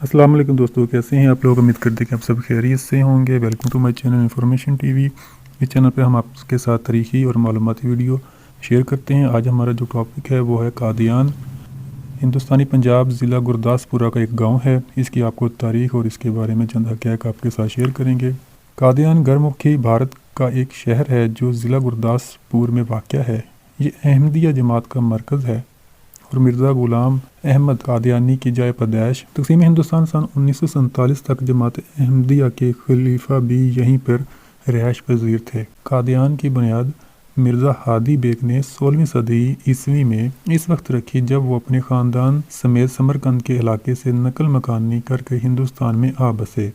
السلام علیکم دوستو، کیسے ہیں آپ لوگ؟ امید کرتے ہیں کہ آپ سب خیریت سے ہوں گے۔ Welcome to my channel information T V. اس چینل پہ ہم آپ کے ساتھ تاریخی اور معلوماتی ویڈیو شیئر کرتے ہیں۔ آج ہمارا جو ٹاپک ہے وہ ہے قادیان۔ ہندوستانی پنجاب ضلع گرداسپورہ کا ایک گاؤں ہے۔ اس کی آپ کو تاریخ اور اس کے بارے میں چند حقائق آپ کے ساتھ شیئر کریں گے۔ قادیان گرمکھی بھارت کا ایک شہر ہے جو ضلع گرداسپور میں واقع ہے۔ یہ احمدیہ جماعت کا مرکز ہے اور مرزا غلام احمد قادیانی کی جائے پیدائش تقسیم ہندوستان سن 1947 تک جماعت احمدیہ کے خلیفہ بھی یہیں پر رہائش پذیر تھے۔ قادیان کی بنیاد مرزا ہادی بیگ نے 16ویں صدی عیسوی میں اس وقت رکھی جب وہ اپنے خاندان سمیت سمرقند کے علاقے سے نقل مکانی کر کے ہندوستان میں آ بسے۔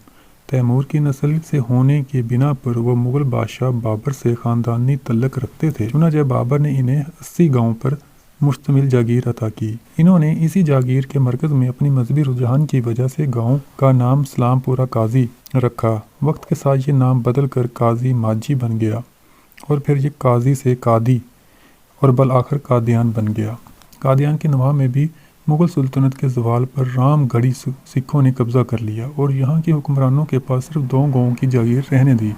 تیمور کی نسل سے ہونے کی بنا پر وہ مغل بادشاہ بابر سے خاندانی تعلق رکھتے تھے، چنانچہ بابر نے انہیں 80 گاؤں پر مشتمل جاگیر عطا کی۔ انہوں نے اسی جاگیر کے مرکز میں اپنی مذہبی رجحان کی وجہ سے گاؤں کا نام سلام پورہ قاضی رکھا۔ وقت کے ساتھ یہ نام بدل کر قاضی ماجھی بن گیا اور پھر یہ قاضی سے قادی اور بالآخر قادیان بن گیا۔ قادیان کے نواح میں بھی مغل سلطنت کے زوال پر رام گڑھی سکھوں نے قبضہ کر لیا اور یہاں کے حکمرانوں کے پاس صرف 2 گاؤں کی جاگیر رہنے دی۔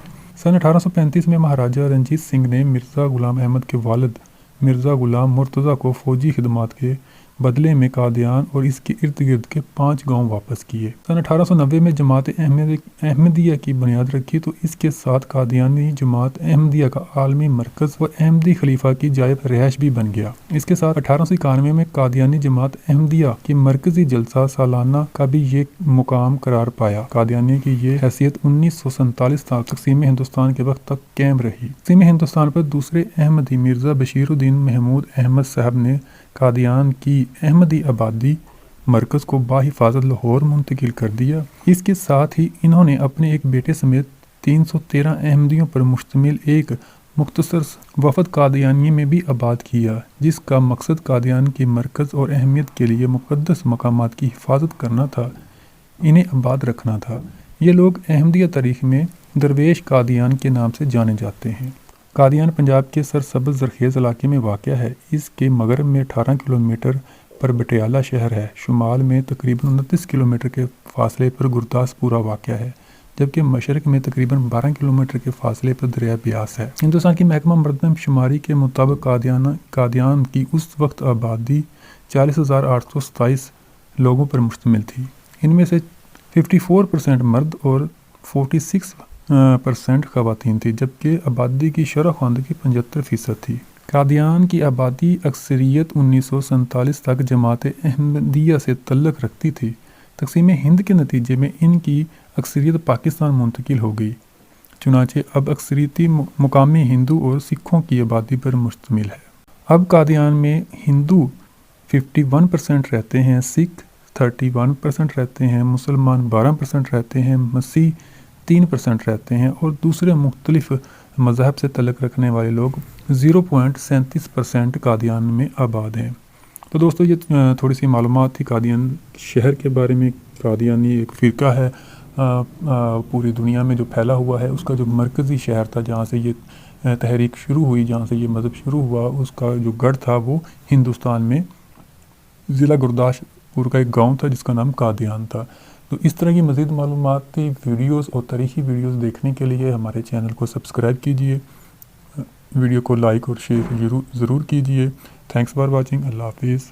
سن 1835 میں مہاراجہ رنجیت سنگھ نے مرزا غلام احمد کے والد مرزا غلام مرتضیٰ کو فوجی خدمات کے بدلے میں قادیان اور اس کے ارد گرد کے 5 گاؤں واپس کیے۔ سن 1890 میں جماعت احمدیہ کی بنیاد رکھی تو اس کے ساتھ قادیانی جماعت احمدیہ کا عالمی مرکز و احمدی خلیفہ کی جائے رہائش بھی بن گیا۔ اس کے ساتھ 1891 میں قادیانی جماعت احمدیہ کی مرکزی جلسہ سالانہ کا بھی یہ مقام قرار پایا۔ قادیانی کی یہ حیثیت 1947 تک تقسیم ہندوستان کے وقت تک قائم رہی۔ تقسیم ہندوستان پر دوسرے احمدی مرزا بشیر الدین محمود احمد صاحب نے قادیان کی احمدی آبادی مرکز کو بحفاظت لاہور منتقل کر دیا۔ اس کے ساتھ ہی انہوں نے اپنے ایک بیٹے سمیت 313 احمدیوں پر مشتمل ایک مختصر وفد قادیانی میں بھی آباد کیا، جس کا مقصد قادیان کی مرکز اور اہمیت کے لیے مقدس مقامات کی حفاظت کرنا تھا، انہیں آباد رکھنا تھا۔ یہ لوگ احمدیہ تاریخ میں درویش قادیان کے نام سے جانے جاتے ہیں۔ قادیان پنجاب کے سرسبز زرخیز علاقے میں واقع ہے۔ اس کے مغرب میں 18 کلومیٹر پر پٹیالہ شہر ہے۔ شمال میں تقریباً 29 کلومیٹر کے فاصلے پر گرداسپورہ واقع ہے، جبکہ مشرق میں تقریباً 12 کلومیٹر کے فاصلے پر دریا بیاس ہے۔ ہندوستان کی محکمہ مردم شماری کے مطابق قادیان کی اس وقت آبادی 40,827 لوگوں پر مشتمل تھی۔ ان میں سے 54% مرد اور 46% خواتین تھی، جبکہ آبادی کی شرح خواندگی 75% تھی۔ قادیان کی آبادی اکثریت 1947 تک جماعت احمدیہ سے تعلق رکھتی تھی۔ تقسیم ہند کے نتیجے میں ان کی اکثریت پاکستان منتقل ہو گئی، چنانچہ اب اکثریتی مقامی ہندو اور سکھوں کی آبادی پر مشتمل ہے۔ اب قادیان میں ہندو 51% رہتے ہیں، سکھ 31% رہتے ہیں، مسلمان 12% رہتے ہیں، مسیح 3% رہتے ہیں اور دوسرے مختلف مذہب سے تعلق رکھنے والے لوگ 0.37% قادیان میں آباد ہیں۔ تو دوستو، یہ تھوڑی سی معلومات تھی قادیان شہر کے بارے میں۔ قادیانی ایک فرقہ ہے پوری دنیا میں جو پھیلا ہوا ہے۔ اس کا جو مرکزی شہر تھا جہاں سے یہ تحریک شروع ہوئی، جہاں سے یہ مذہب شروع ہوا، اس کا جو گڑھ تھا وہ ہندوستان میں ضلع گرداسپور کا ایک گاؤں تھا جس کا نام قادیان تھا۔ تو اس طرح کی مزید معلوماتی ویڈیوز اور تاریخی ویڈیوز دیکھنے کے لیے ہمارے چینل کو سبسکرائب کیجیے، ویڈیو کو لائک اور شیئر ضرور کیجیے۔ Thanks for watching. اللہ حافظ۔